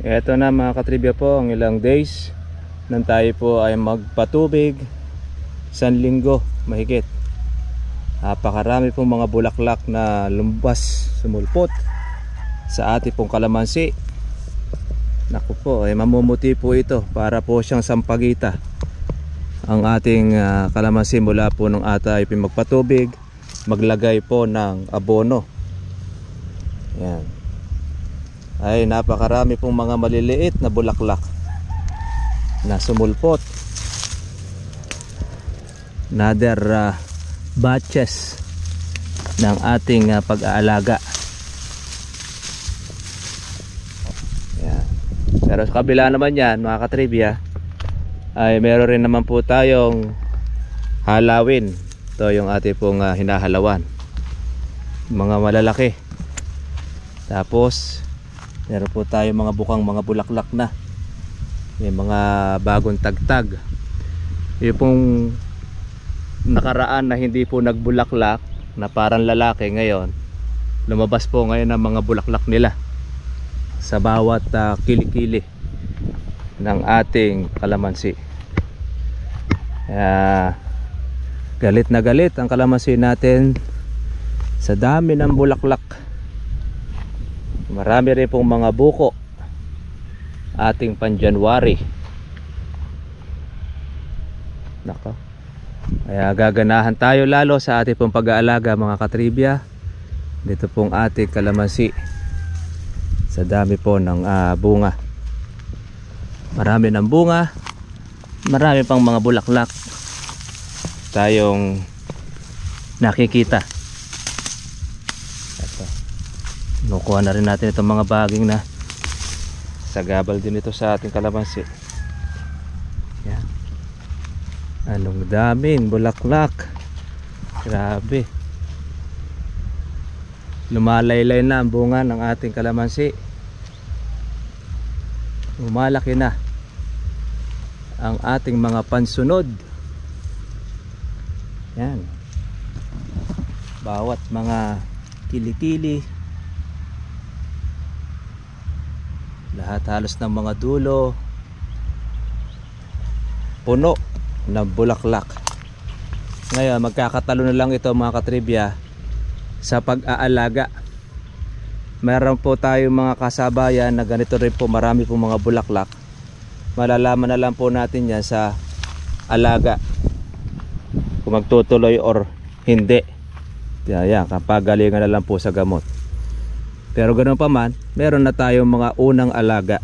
Eto na mga katribya po, ang ilang days nang tayo po ay magpatubig. 1 linggo mahigit. Napakarami pong mga bulaklak na lumbas, sumulpot sa ating pong kalamansi. Naku po, ay mamumuti po ito para po siyang sampagita ang ating kalamansi mula po nung ata ay magpatubig, maglagay po ng abono. Yan. Ay napakarami pong mga maliliit na bulaklak na sumulpot. Another batches ng ating pag-aalaga. Yan. Pero sa kabila naman yan mga katribya, ay meron rin naman po tayong halawin. Ito yung ating pong hinahalawan, mga malalaki. Tapos meron po tayo mga bukang mga bulaklak na. May mga bagong tagtag. Yung pong nakaraan na hindi po nagbulaklak, na parang lalaki, ngayon lumabas po ngayon ang mga bulaklak nila sa bawat kilikili ng ating kalamansi. Galit na galit ang kalamansi natin sa dami ng bulaklak. Marami rin pong mga buko ating pan-January. Nako, kaya gaganahan tayo lalo sa ating pong pag-aalaga mga katribya. Dito pong ating kalamansi sa dami po ng bunga. Marami ng bunga, marami pang mga bulaklak tayong nakikita. Nukuha na rin natin itong mga baging na sagabal din ito sa ating kalamansi. Yan. Anong daming bulaklak. Grabe. Lumalaylay na ang bunga ng ating kalamansi. Lumalaki na ang ating mga pansunod. Yan. Bawat mga kilikili, lahat halos ng mga dulo puno ng bulaklak. Ngayon magkakatalo na lang ito mga katribya sa pag-aalaga. Meron po tayong mga kasabayan na ganito rin po, marami po mga bulaklak. Malalaman na lang po natin yan sa alaga kung magtutuloy or hindi. Yan, kapag galingan na lang po sa gamot. Pero ganoon pa man, meron na tayong mga unang alaga.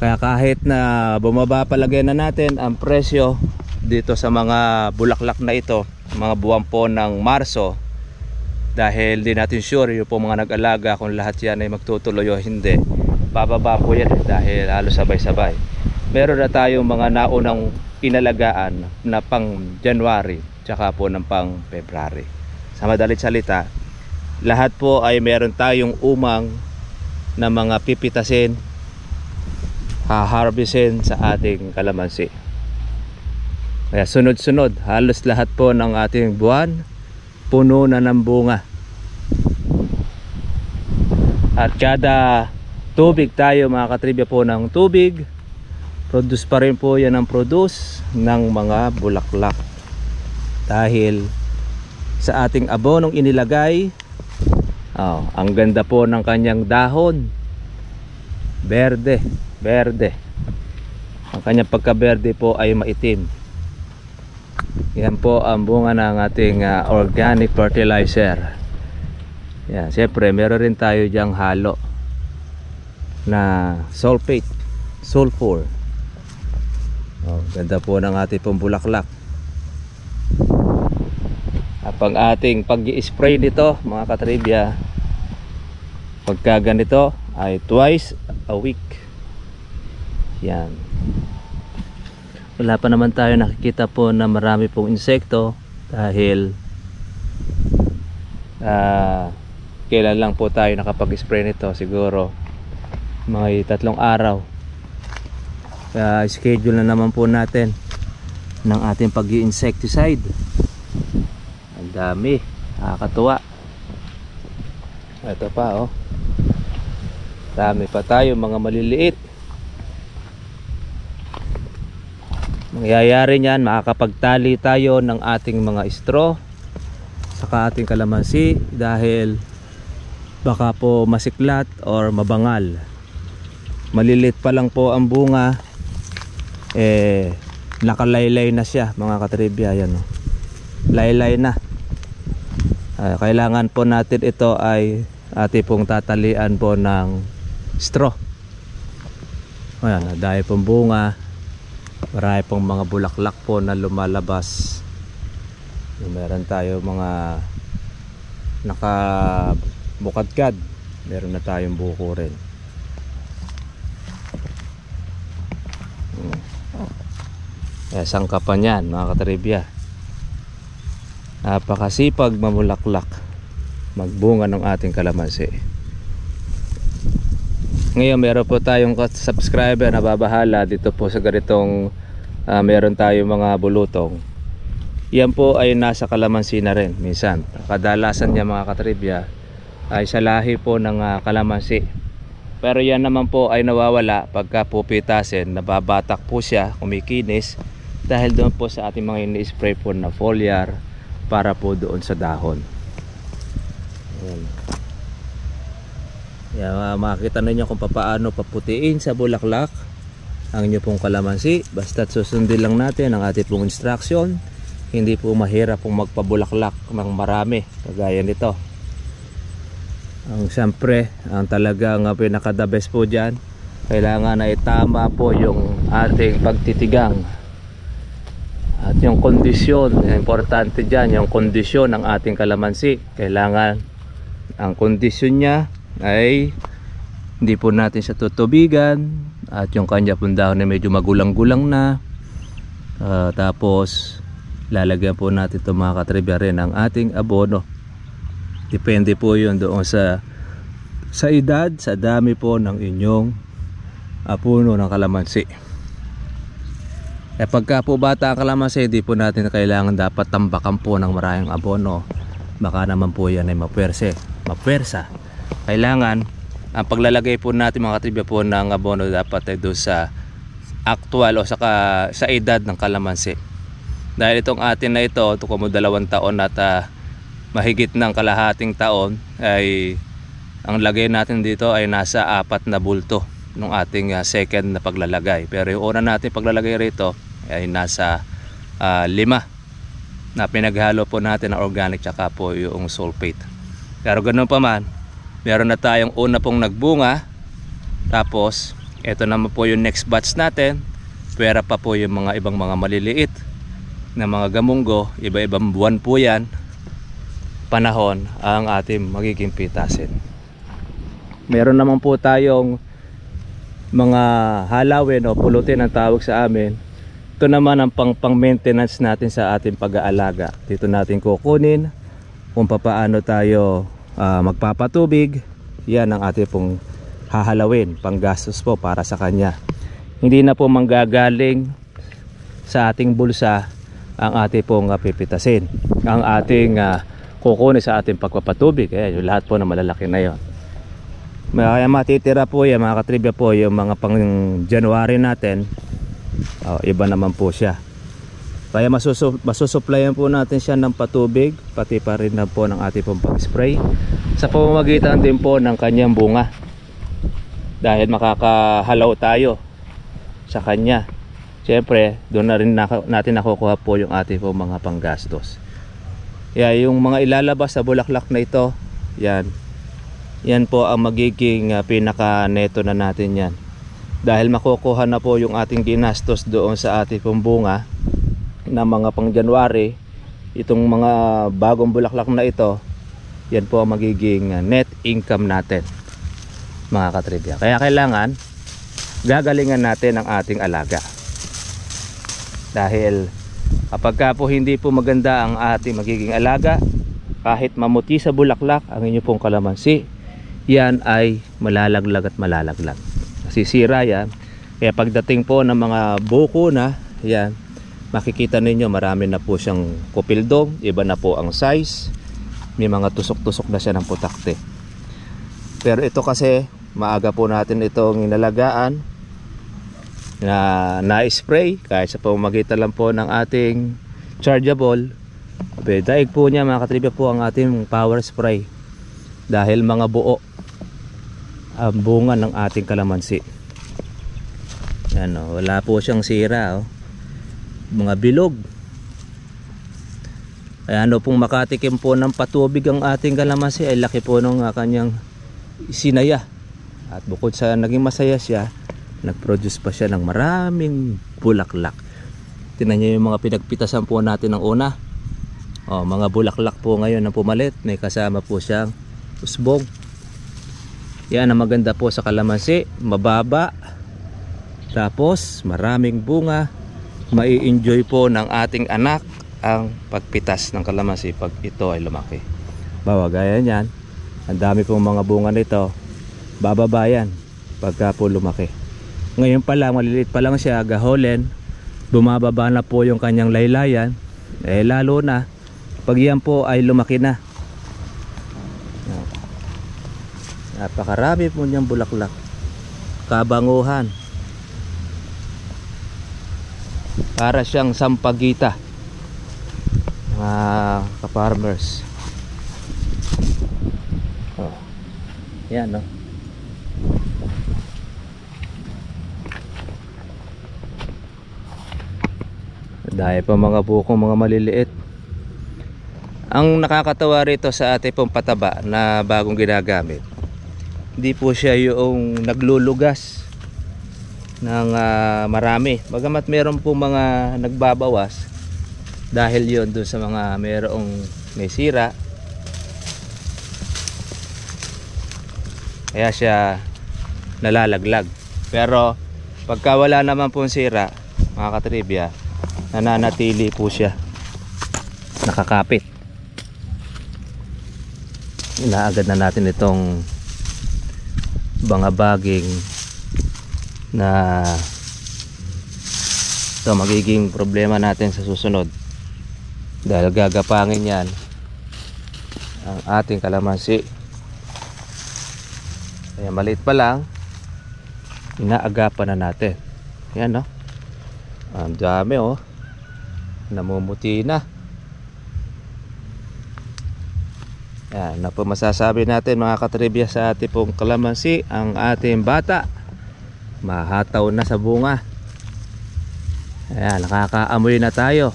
Kaya kahit na bumaba palagay na natin ang presyo dito sa mga bulaklak na ito, mga buwan po ng Marso, dahil di natin sure yung po mga nag-alaga kung lahat yan ay magtutuloy o hindi, bababa po yan dahil halos sabay-sabay. Meron na tayong mga naunang inalagaan na pang January tsaka po ng pang February. Sa madalit salita, lahat po ay meron tayong umang na mga pipitasin, haharbisin sa ating kalamansi. Kaya sunod-sunod, halos lahat po ng ating buwan puno na ng bunga. At kada tubig tayo mga katribya po ng tubig, produce pa rin po yan ang produce ng mga bulaklak. Dahil sa ating abonong inilagay, ang ganda po ng kanyang dahon, berde, berde. Ang kanyang pagka-berde po ay maitim. Yan po ang bunga ng ating organic fertilizer. Yan, siyempre meron rin tayo diyang halo na sulfate, sulfur. Ganda po ng ating pong bulaklak. At pang ating pag-i-spray nito mga katribya, pagka ganito ay twice a week. Yan. Wala pa naman tayo nakikita po na marami pong insekto dahil kailan lang po tayo nakapag-spray nito, siguro mga 3 araw. Schedule na naman po natin ng ating pag-i-insecticide. Ang dami, nakakatuwa. Ito pa Dami pa tayo mga maliliit. Mangyayari niyan, makakapagtali tayo ng ating mga straw saka ating kalamansi dahil baka po masiklat or mabangal. Malilit pa lang po ang bunga, nakalaylay na siya mga katribya. Yan, oh. Laylay na. Kailangan po natin ito ay ating pong tatalian po ng straw. Ayan, dahil pong bunga, marami pong mga bulaklak po na lumalabas. Meron tayo mga nakabukadkad, meron na tayong buko rin. Sangkapan yan mga katribya. Napakasipag mamulaklak, magbunga ng ating kalamansi. Ngayon meron po tayong subscriber na babahala dito po sa ganitong meron tayong mga bulutong. Yan po ay nasa kalamansi na rin minsan. Kadalasan niya mga katribya ay sa lahi po ng kalamansi. Pero yan naman po ay nawawala pagka pupitasin, nababatak po siya, kumikinis dahil doon po sa ating mga ini-spray po na foliar para po doon sa dahon. Ayan. Yan, makikita ninyo kung paano paputiin sa bulaklak ang inyo pong kalamansi. Basta't susundin lang natin ang ating pong instruction. Hindi po mahirap pong magpabulaklak ng marami kagaya nito. Ang siyempre, ang talagang pinaka the best po dyan, kailangan ay tama po yung ating pagtitigang at yung kondisyon. Importante dyan yung kondisyon ng ating kalamansi. Kailangan ang kondisyon niya ay hindi po natin siya tutubigan at yung kanya pong dahon na medyo magulang-gulang na. Tapos lalagyan po natin ito mga katribya rin ang ating abono. Depende po yun doon sa edad, sa dami po ng inyong puno ng kalamansi. Pagka po bata ang kalamansi, di po natin kailangan dapat tambakan po ng maraming abono. Baka naman po yan ay mapwersa. Kailangan ang paglalagay po natin mga katribya po ng abono dapat ay doon sa actual o sa edad ng kalamansi. Dahil itong atin na ito kung 2 taon at mahigit ng kalahating taon, ay ang lagay natin dito ay nasa 4 na bulto ng ating second na paglalagay. Pero yung una natin paglalagay rito ay nasa 5 na pinaghalo po natin ng organic tsaka po yung sulfate. Pero ganoon pa man, meron na tayong una pong nagbunga. Tapos ito naman po yung next batch natin. Pwera pa po yung mga ibang mga maliliit na mga gamunggo. Iba-ibang buwan po yan, panahon ang ating magiging pitasin. Meron naman po tayong mga halawin o pulutin ang tawag sa amin. Ito naman ang pang maintenance natin sa ating pag-aalaga. Dito natin kukunin kung paano tayo magpapatubig. Yan ang ating pong hahalawin, panggastos po para sa kanya. Hindi na po manggagaling sa ating bulsa ang ating pong pipitasin, ang ating kukunin sa ating pagpapatubig. Yung lahat po na malalaki na yon. Kaya matitira po yan mga katribya po yung mga pang January natin. Iba naman po siya. Kaya masusuplayan po natin siya ng patubig, pati pa rin na po ng ating pong pag-spray sa pamamagitan din po ng kanyang bunga, dahil makakahalaw tayo sa kanya. Siyempre doon na rin natin nakukuha po yung ating pong mga panggastos. Yung mga ilalabas sa bulaklak na ito, yan po ang magiging pinaka neto na natin yan, dahil makukuha na po yung ating ginastos doon sa ating pong bunga na mga pang January. Itong mga bagong bulaklak na ito, yan po ang magiging net income natin mga katribya. Kaya kailangan gagalingan natin ang ating alaga, dahil kapag po hindi po maganda ang ating magiging alaga, kahit mamuti sa bulaklak ang inyo pong kalamansi, yan ay malalaglag at malalaglag, sisira yan. Kaya pagdating po ng mga buko na yan, makikita ninyo marami na po siyang kupildong, iba na po ang size, may mga tusok-tusok na siya ng putakte. Pero ito kasi Maaga po natin itong inalagaan na spray kahit sa pamamagitan lang po ng ating chargeable. Daig po niya mga katribya po ang ating power spray dahil mga buo ang bunga ng ating kalamansi. Yan, wala po siyang sira, mga bilog. Kaya pong makatikim po ng patubig ang ating kalamansi ay laki po ng kanyang sinaya. At bukod sa naging masaya siya, nag-produce pa siya ng maraming bulaklak. Tingnan niyo yung mga pinagpitasan po natin ng una. Mga bulaklak po ngayon na pumalit. May kasama po siyang usbong. Yan ang maganda po sa kalamansi. Mababa. Tapos maraming bunga. Mai-enjoy po ng ating anak ang pagpitas ng kalamansi pag ito ay lumaki. Bawa gaya niyan, ang dami pong mga bunga nito, bababa yan pagka po lumaki. Ngayon pa lang, maliliit pa lang siya, gaholen, bumababa na po yung kanyang laylayan, lalo na pag yan po ay lumaki na. Napakarami po niyang bulaklak, kabanguhan, para siyang sampagita, mga ka-farmers. Yan, no? Dahil pa mga bukong mga maliliit. Ang nakakatawa rito sa ating pong pataba na bagong ginagamit, hindi po siya yung naglulugas ng marami. Bagamat meron po mga nagbabawas dahil yon doon sa mga merong may sira, kaya siya nalalaglag. Pero pagka wala naman pong sira, mga katribya, nananatili po siya nakakapit. Inaagad na natin itong bangabaging na ito magiging problema natin sa susunod, dahil gagapangin yan ang ating kalamansi. Kaya maliit pa lang, inaagapan na natin. Yan, no? Ang dami, namumuti na. Yan na po masasabi natin mga katribya sa ating pong kalamansi. Ang ating bata mahataw na sa bunga. Ayan, nakakaamoy na tayo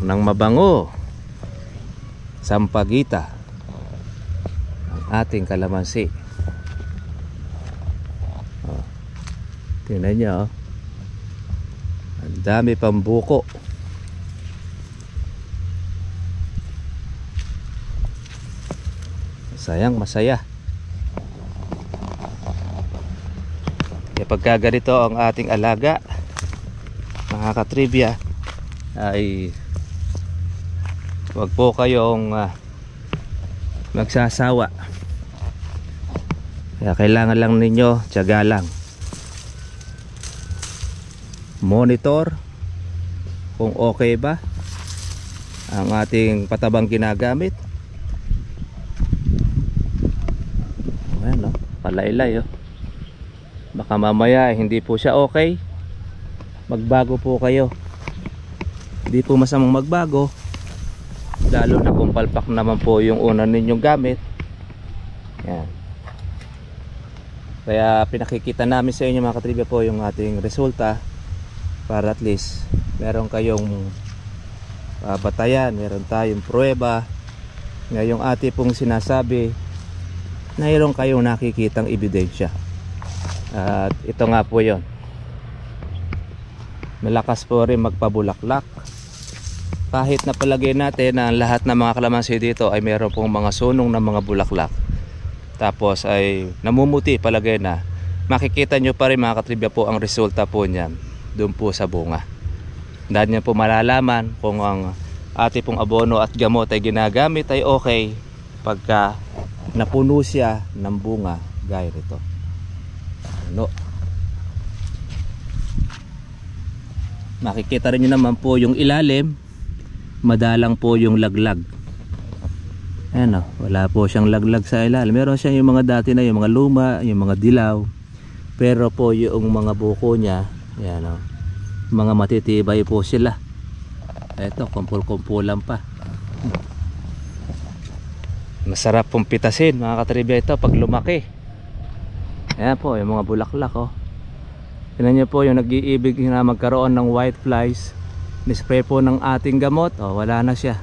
ng mabango sampagita ang ating kalamansi. Tingnan nyo, ang dami pang buko. Sayang masaya. Kaya pagka ganito ang ating alaga, mga katribya, ay wag po kayong magsasawa. Kaya kailangan lang ninyo tiyaga lang, monitor kung okay ba ang ating patabang ginagamit. Ayan, palaylay, baka mamaya hindi po siya okay, magbago po kayo. Hindi po masamang magbago, lalo na kung palpak naman po yung una ninyong gamit. Yan. Kaya pinakikita namin sa inyo mga katribya po yung ating resulta, para at least meron kayong batayan, meron tayong pruweba ngayong ating pong sinasabi, mayroon kayong nakikitang ebidensya. At ito nga po yon, malakas po rin magpabulaklak. Kahit na palagay natin na lahat ng mga kalamansi dito ay meron pong mga sunong ng mga bulaklak, tapos ay namumuti, palagay na, makikita nyo pa rin mga katribya po ang resulta po niyan doon po sa bunga. Dahil nyo po malalaman kung ang ating pong abono at gamot ay ginagamit ay okay pagka napuno siya ng bunga gaya nito. Makikita rin nyo naman po yung ilalim, madalang po yung laglag. Ayan o, wala po siyang laglag sa ilalim. Meron siya yung mga dati na, yung mga luma, yung mga dilaw. Pero po yung mga buko niya, ayan o, mga matitibay po sila. Ito, kumpul-kumpulan pa. Masarap pong pitasin mga katribya ito pag lumaki. Ayan po, yung mga bulaklak o. Tingnan nyo po yung nag-iibig na magkaroon ng white flies. Nispray po ng ating gamot, o wala na siya.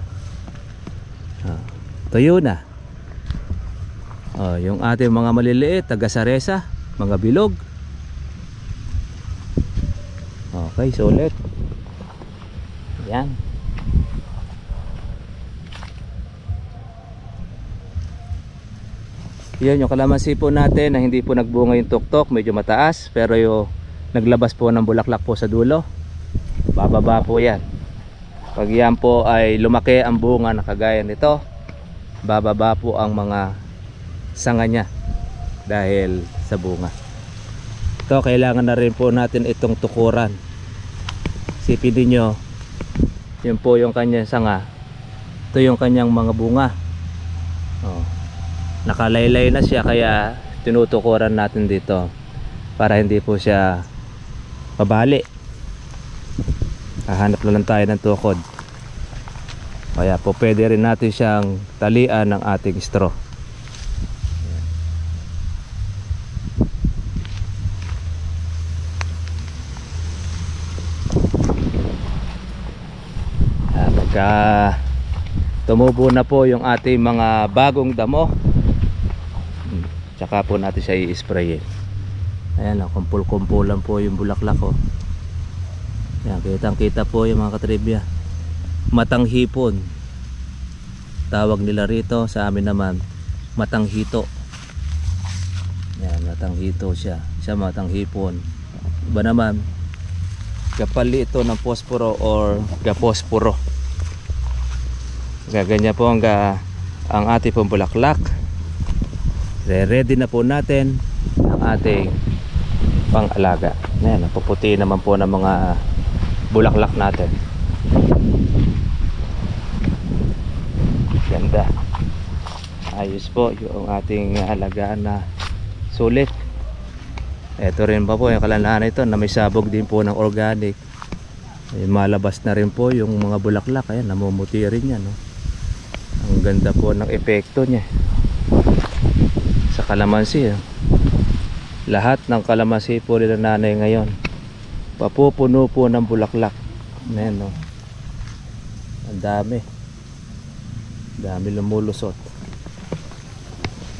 Tuyo na. Yung ating mga maliliit, taga-saresa, mga bilog. Okay, sulit. Yan. Yan yung kalamansi po natin na hindi po nagbunga yung tuktok, medyo mataas, pero yung naglabas po ng bulaklak po sa dulo, bababa po yan. Pag yan po ay lumaki ang bunga na kagaya nito, bababa po ang mga sanga niya dahil sa bunga. Ito, kailangan na rin po natin itong tukuran. Sipin niyo, yun po yung kanyang sanga, ito yung kanyang mga bunga. Nakalaylay na siya, kaya tinutukuran natin dito para hindi po siya pabali. Hahanap na lang tayo ng tukod. Kaya po pwede rin natin siyang talian ng ating straw. Pagka tumubo na po yung ating mga bagong damo, tsaka po natin siya i-sprayin. Ayan o, kumpul-kumpulan po yung bulaklak o. Ayan, kitang-kita po yung mga katribya. Matang hipon tawag nila rito, sa amin naman matang hito. Yan, matang hito siya, matang hipon. Iba naman kapali ito ng posporo or gaposporo. Gaganyan po ang ating pong bulaklak. Ready na po natin ang ating pang-alaga. Ayan, napuputi naman po ng mga bulaklak natin. Ganda, ayos po yung ating alagaan na sulit. Ito rin pa po yung kalanlaan ito na may sabog din po ng organic. Malabas na rin po yung mga bulaklak. Ayan, namumuti rin yan, no? Ang ganda po ng epekto niya sa kalamansi. Lahat ng kalamansi po nila nanay ngayon papupuno po ng bulaklak. Ayan, no? Ang dami lumulusot.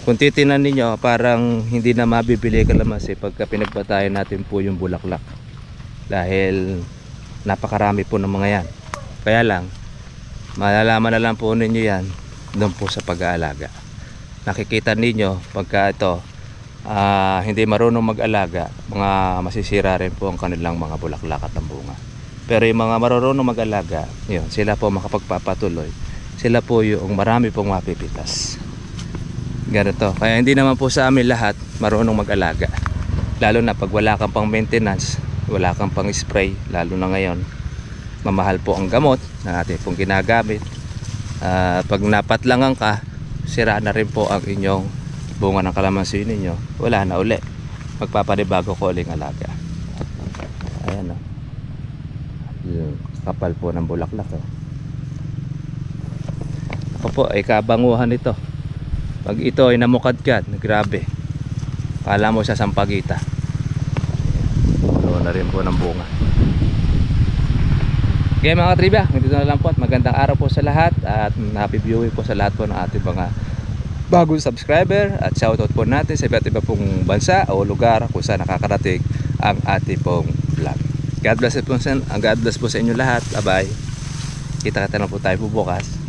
Kung titinan ninyo, parang hindi na mabibili kalamansi pagka pinagpatayan natin po yung bulaklak, dahil napakarami po ng mga yan. Kaya lang, malalaman na lang po ninyo yan doon po sa pag-aalaga. Nakikita ninyo pagka ito hindi marunong mag-alaga, mga masisira rin po ang kanilang mga bulaklak at ang bunga. Pero yung mga marunong mag-alaga, yun, sila po makapagpapatuloy. Sila po yung marami pong mapipitas. Ganito. Kaya hindi naman po sa amin lahat marunong mag-alaga. Lalo na pag wala kang pang maintenance, wala kang pang spray, lalo na ngayon mamahal po ang gamot na ating pong ginagamit. Pag napatlangan ka, sira na rin po ang inyong bunga ng kalamansi ninyo. Wala na uli, magpapanibago ko uling alaga. Ayan o, yung kapal po ng bulaklak o. Ako po ay kabanguhan ito. Pag ito ay namukadkad, grabe, kala mo sa sampagita. Doon na rin po ng bunga. Okay mga katribya, dito na lang po at magandang araw po sa lahat, at happy viewing po sa lahat po ng ating mga bagong subscriber, at shoutout po natin sa iba't iba pong bansa o lugar kung saan nakakarating ang ating pong vlog. God bless po sa inyo lahat. Bye bye. Kita-kita na po tayo po bukas.